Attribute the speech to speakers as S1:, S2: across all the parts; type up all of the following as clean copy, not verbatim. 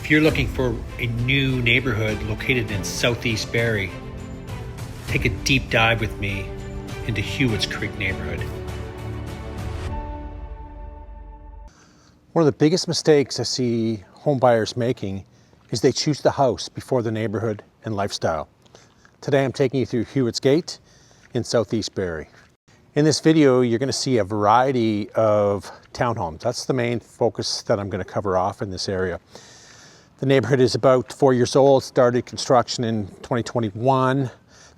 S1: If you're looking for a new neighborhood located in Southeast Barrie, take a deep dive with me into Hewitt's Creek neighborhood.
S2: One of the biggest mistakes I see home buyers making is they choose the house before the neighborhood and lifestyle. Today I'm taking you through Hewitt's Gate in Southeast Barrie. In this video, you're going to see a variety of townhomes. That's the main focus that I'm going to cover off in this area. The neighborhood is about 4 years old, started construction in 2021.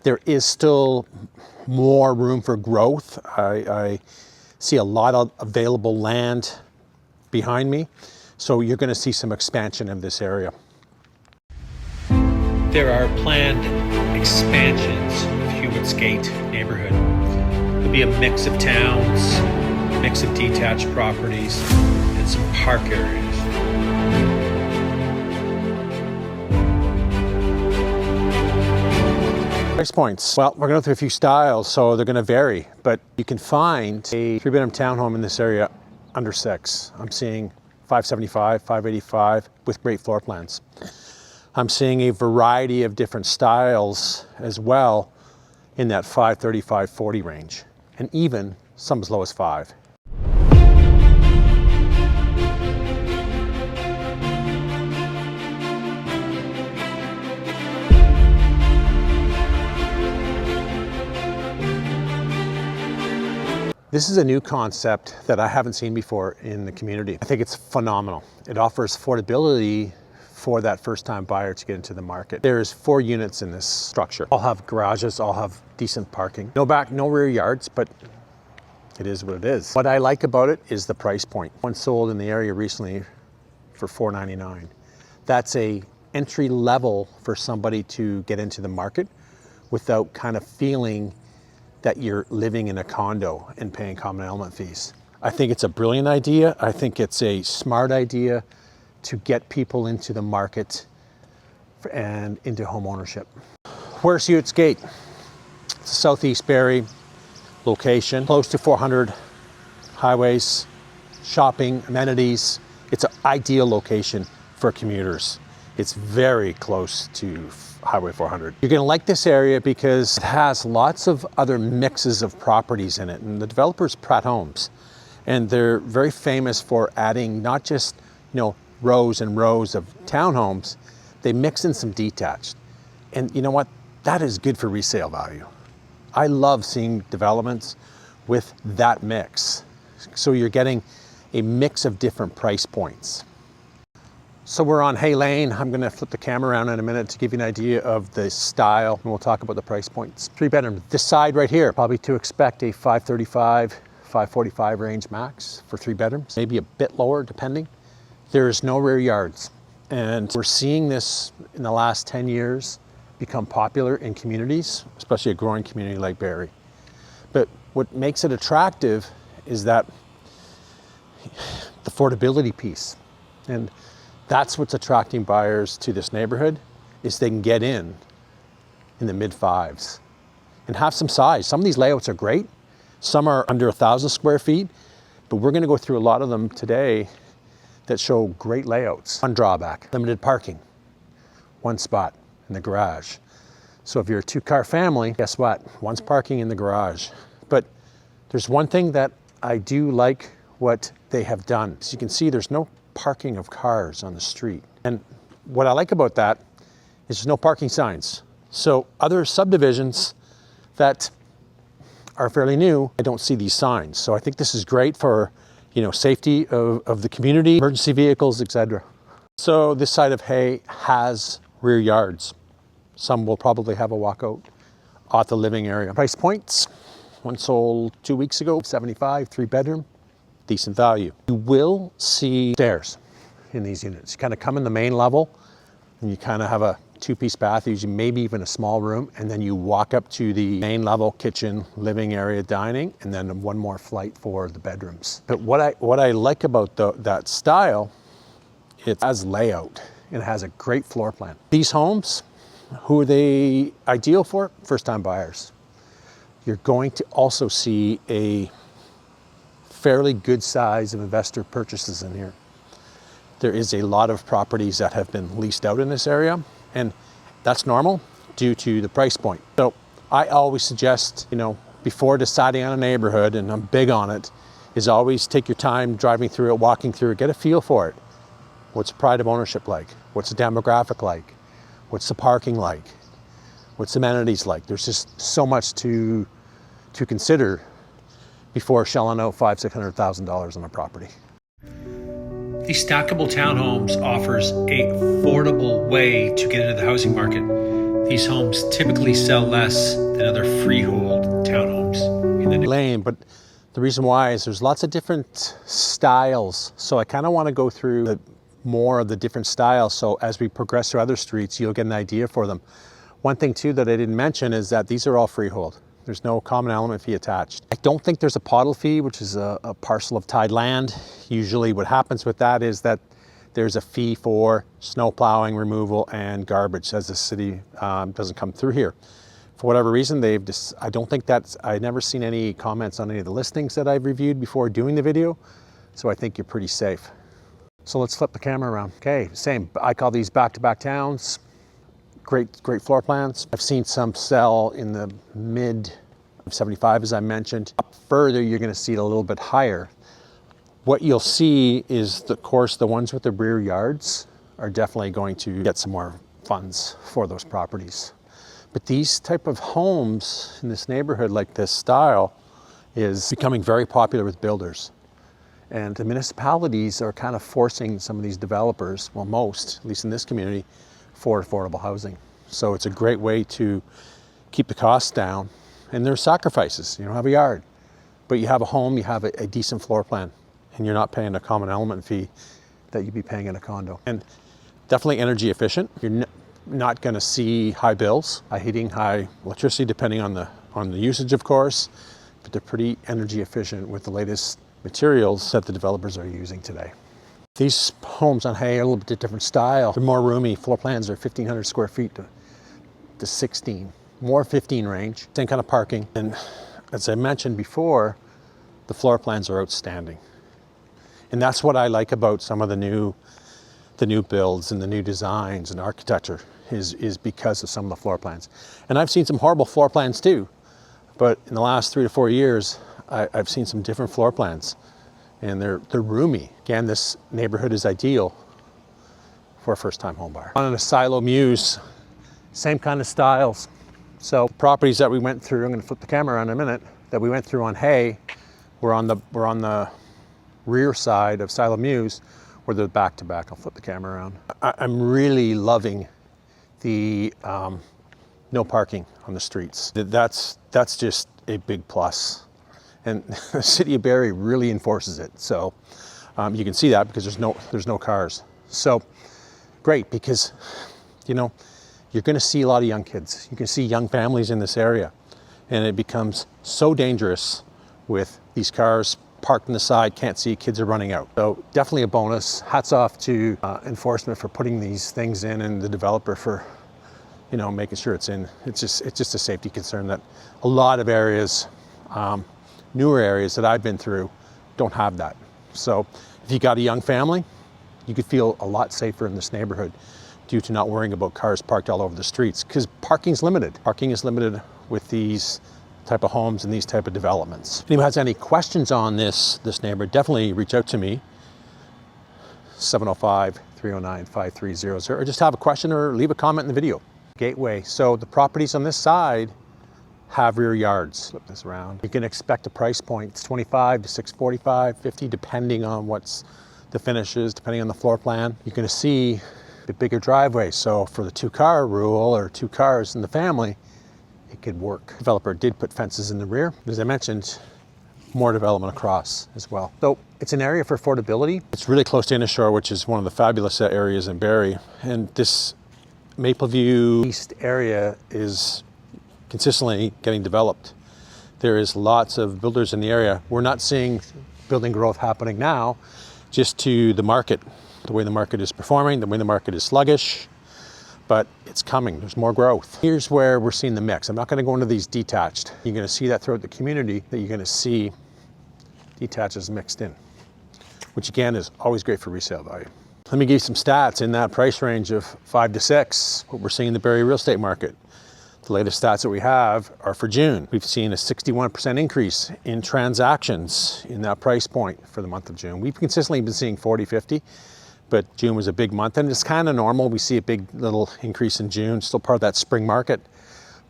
S2: There is still more room for growth. I see a lot of available land behind me, so you're going to see some expansion of this area.
S1: There are planned expansions of Hewitt's Gate neighborhood. There'll be a mix of towns, mix of detached properties, and some park areas.
S2: Price points. Well, we're going through a few styles, so they're going to vary, but you can find a 3-bedroom townhome in this area under $6. I'm seeing $575, $585 with great floor plans. I'm seeing a variety of different styles as well in that $530, $540 range, and even some as low as $5. This is a new concept that I haven't seen before in the community. I think it's phenomenal. It offers affordability for that first-time buyer to get into the market. There's 4 units in this structure. All have garages, all have decent parking. No back, no rear yards, but it is what it is. What I like about it is the price point. One sold in the area recently for $499. That's a entry level for somebody to get into the market without kind of feeling that you're living in a condo and paying common element fees. I think it's a brilliant idea. I think it's a smart idea to get people into the market and into home ownership. Where's Hewitt's Gate? It's a Southeast Barrie location, close to 400 highways, shopping, amenities. It's an ideal location for commuters. It's very close to Highway 400. You're going to like this area because it has lots of other mixes of properties in it, and the developer's Pratt Homes, and they're very famous for adding not just rows and rows of townhomes. They mix in some detached, and you know what, that is good for resale value. I love seeing developments with that mix, so you're getting a mix of different price points. So we're on Hay Lane. I'm going to flip the camera around in a minute to give you an idea of the style, and we'll talk about the price points. 3-bedroom. This side right here, probably to expect a $535, $545 range max for 3 bedrooms, maybe a bit lower depending. There's no rear yards, and we're seeing this in the last 10 years become popular in communities, especially a growing community like Barrie. But what makes it attractive is that the affordability piece, and that's what's attracting buyers to this neighborhood, is they can get in the mid-5s and have some size. Some of these layouts are great. Some are under 1,000 square feet, but we're going to go through a lot of them today that show great layouts. One drawback, limited parking. 1 spot in the garage. So if you're a 2-car family, guess what? One's parking in the garage. But there's one thing that I do like what they have done. As you can see, there's no parking of cars on the street. And what I like about that is there's no parking signs. So other subdivisions that are fairly new, I don't see these signs. So I think this is great for, safety of the community, emergency vehicles, etc. So this side of Hay has rear yards. Some will probably have a walkout at the living area. Price points, one sold 2 weeks ago, $75, 3-bedroom. Decent value. You will see stairs in these units. You kind of come in the main level and you kind of have a 2-piece bath, usually maybe even a small room, and then you walk up to the main level, kitchen, living area, dining, and then one more flight for the bedrooms. But what I like about that style, it has layout. It has a great floor plan. These homes, who are they ideal for? First-time buyers. You're going to also see a fairly good size of investor purchases in here. there is a lot of properties that have been leased out in this area, and that's normal due to the price point. So I always suggest, before deciding on a neighborhood, and I'm big on it, is always take your time driving through it, walking through it, get a feel for it. What's the pride of ownership like? What's the demographic like? What's the parking like? What's the amenities like? There's just so much to consider before shelling out $500,000-$600,000 on a property.
S1: These stackable townhomes offers a affordable way to get into the housing market. These homes typically sell less than other freehold townhomes in the
S2: lane, but the reason why is there's lots of different styles. So I kind of want to go through more of the different styles. So as we progress through other streets, you'll get an idea for them. One thing too that I didn't mention is that these are all freehold. There's no common element fee attached. I don't think there's a pottle fee, which is a parcel of tied land. Usually what happens with that is that there's a fee for snow plowing, removal, and garbage as the city doesn't come through here. For whatever reason, I never seen any comments on any of the listings that I've reviewed before doing the video. So I think you're pretty safe. So let's flip the camera around. Okay, same. I call these back-to-back towns. Great floor plans. I've seen some sell in the mid 75, as I mentioned. Up further, you're gonna see it a little bit higher. What you'll see is, of course, the ones with the rear yards are definitely going to get some more funds for those properties. But these type of homes in this neighborhood, like this style, is becoming very popular with builders. And the municipalities are kind of forcing some of these developers, well, most, at least in this community, for affordable housing. So it's a great way to keep the costs down. And there's sacrifices. You don't have a yard, but you have a home, you have a decent floor plan, and you're not paying a common element fee that you'd be paying in a condo. And definitely energy efficient. You're not going to see high bills, high heating, high electricity, depending on the usage, of course, but they're pretty energy efficient with the latest materials that the developers are using today. These homes on Hay are a little bit different style. They're more roomy. Floor plans are 1,500 square feet to 16, more 15 range. Same kind of parking. And as I mentioned before, the floor plans are outstanding. And that's what I like about some of the new builds and the new designs and architecture is because of some of the floor plans. And I've seen some horrible floor plans too, but in the last 3 to 4 years, I've seen some different floor plans, and they're roomy. Again, this neighborhood is ideal for a first-time home buyer. On a silo mews, same kind of styles. So properties that we went through, I'm going to flip the camera around in a minute, that we went through on Hay, we're on the rear side of silo mews, where they're back to back. I'll flip the camera around. I'm really loving the no parking on the streets. That's just a big plus. And the city of Barrie really enforces it. So you can see that because there's no cars. So great, because you're going to see a lot of young kids. You can see young families in this area, and it becomes so dangerous with these cars parked on the side, can't see, kids are running out. So definitely a bonus. Hats off to enforcement for putting these things in, and the developer for making sure it's in. It's just a safety concern that a lot of areas, newer areas that I've been through, don't have that. So if you got a young family, you could feel a lot safer in this neighborhood due to not worrying about cars parked all over the streets, because parking's limited. Parking is limited with these type of homes and these type of developments. If anyone has any questions on this neighborhood, definitely reach out to me, 705-309-5300, or just have a question or leave a comment in the video. Gateway. So the properties on this side have rear yards. Flip this around. You can expect a price point. It's 25 to 645, 50, depending on what's the finishes, depending on the floor plan. You're going to see the bigger driveway. So for the 2-car rule, or 2 cars in the family, it could work. The developer did put fences in the rear. As I mentioned, more development across as well. So it's an area for affordability. It's really close to Inishore, which is one of the fabulous areas in Barrie. And this Mapleview East area is consistently getting developed. There is lots of builders in the area. We're not seeing building growth happening now, just to the market, the way the market is performing, the way the market is sluggish. But it's coming, there's more growth. Here's where we're seeing the mix. I'm not gonna go into these detached. You're gonna see that throughout the community, that you're gonna see detaches mixed in, which again is always great for resale value. Let me give you some stats in that price range of 5 to 6, what we're seeing in the Barrie real estate market. The latest stats that we have are for June. We've seen a 61% increase in transactions in that price point for the month of June. We've consistently been seeing 40, 50, but June was a big month, and it's kind of normal. We see a big little increase in June, still part of that spring market.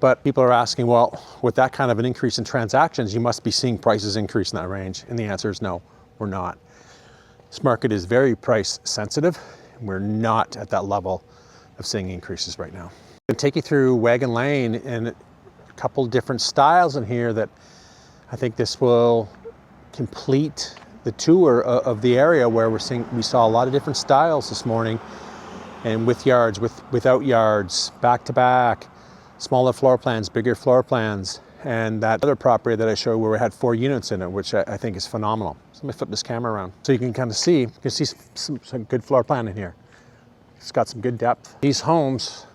S2: But people are asking, well, with that kind of an increase in transactions, you must be seeing prices increase in that range. And the answer is no, we're not. This market is very price sensitive. We're not at that level of seeing increases right now. I'll take you through Wagon Lane and a couple different styles in here that I think this will complete the tour of the area where we saw a lot of different styles this morning, and with yards, without yards, back to back, smaller floor plans, bigger floor plans, and that other property that I showed where we had 4 units in it, which I think is phenomenal. So let me flip this camera around so you can kind of see. You can see some good floor plan in here. It's got some good depth. These homes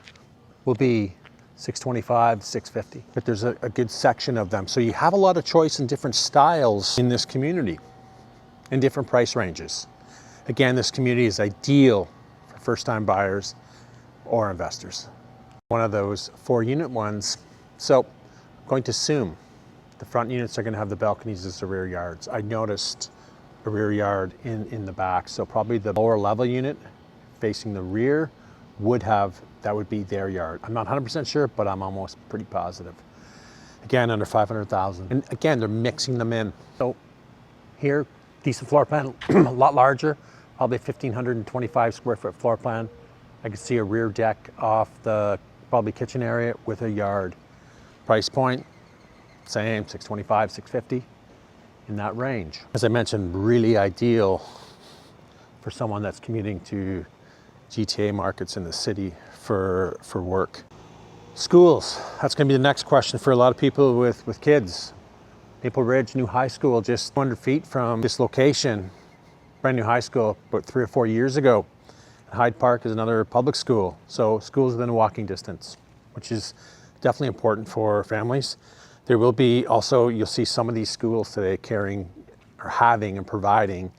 S2: will be 625, 650, but there's a good section of them. So you have a lot of choice in different styles in this community, in different price ranges. Again, this community is ideal for first-time buyers or investors. One of those 4-unit ones. So I'm going to assume the front units are going to have the balconies as the rear yards. I noticed a rear yard in the back, so probably the lower level unit facing the rear would be their yard. I'm not 100% sure, but I'm almost pretty positive. Again, under 500,000. And again, they're mixing them in. So here, decent floor plan, a lot larger, probably 1,525 square foot floor plan. I can see a rear deck off the probably kitchen area with a yard. Price point, same, 625, 650, in that range. As I mentioned, really ideal for someone that's commuting to GTA markets in the city for work. Schools, that's gonna be the next question for a lot of people with kids. Maple Ridge new high school, just 200 feet from this location. Brand new high school about 3 or 4 years ago. Hyde Park is another public school. So schools within a walking distance, which is definitely important for families. There will be also, you'll see some of these schools today carrying or having and providing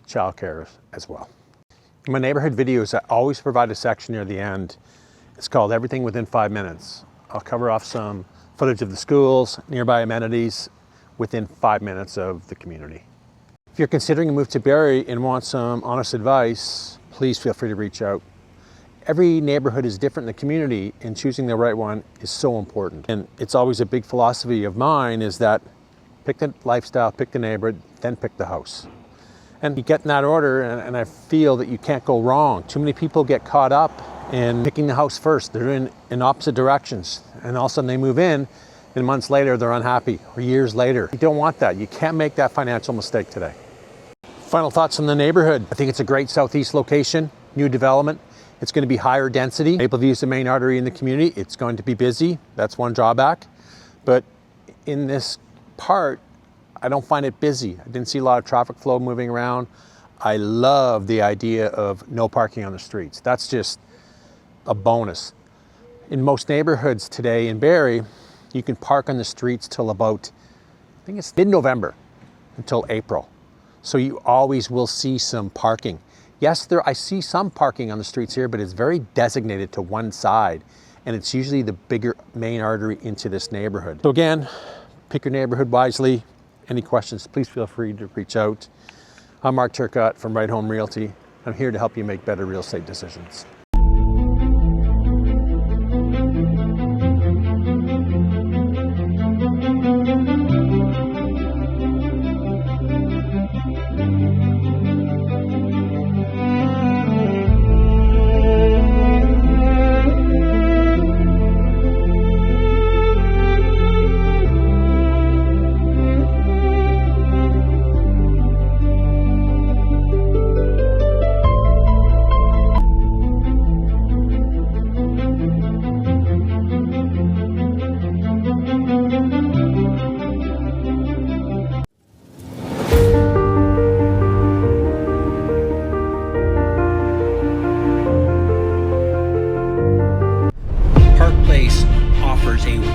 S2: childcare as well. In my neighborhood videos, I always provide a section near the end. It's called Everything Within 5 Minutes. I'll cover off some footage of the schools, nearby amenities within 5 minutes of the community. If you're considering a move to Barrie and want some honest advice, please feel free to reach out. Every neighborhood is different in the community, and choosing the right one is so important. And it's always a big philosophy of mine is that pick the lifestyle, pick the neighborhood, then pick the house. And you get in that order, and I feel that you can't go wrong. Too many people get caught up in picking the house first. They're in opposite directions, and all of a sudden they move in, and months later they're unhappy, or years later. You don't want that. You can't make that financial mistake today. Final thoughts on the neighborhood. I think it's a great southeast location, new development. It's going to be higher density. Mapleview is the main artery in the community. It's going to be busy. That's one drawback. But in this part, I don't find it busy. I didn't see a lot of traffic flow moving around. I love the idea of no parking on the streets. That's just a bonus. In most neighborhoods today in Barrie, you can park on the streets till about, I think it's mid-November until April. So you always will see some parking. Yes, I see some parking on the streets here, but it's very designated to one side, and it's usually the bigger main artery into this neighborhood. So again, pick your neighborhood wisely. Any questions, please feel free to reach out. I'm Mark Turcotte from Right Home Realty. I'm here to help you make better real estate decisions.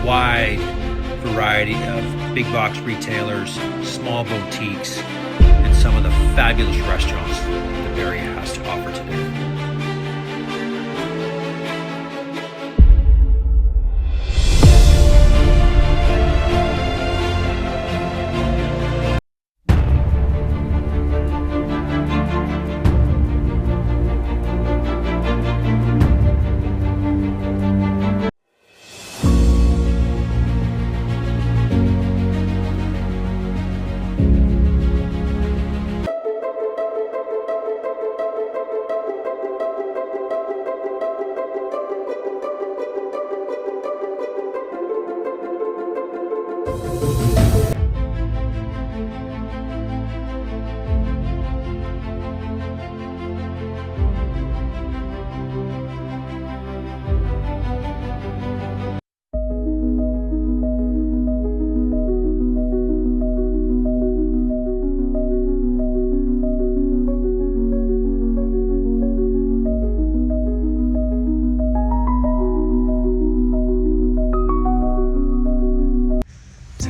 S1: Wide variety of big box retailers, small boutiques, and some of the fabulous restaurants that Barrie has to offer today.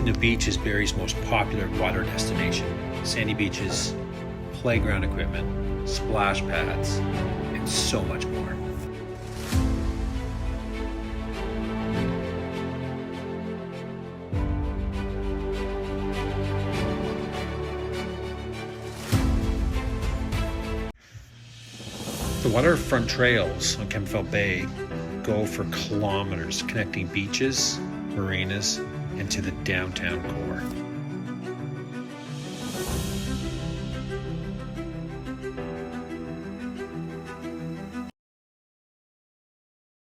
S1: The beach is Barrie's most popular water destination. Sandy beaches, playground equipment, splash pads, and so much more. The waterfront trails on Kempfelt Bay go for kilometers, connecting beaches, marinas, into the downtown core.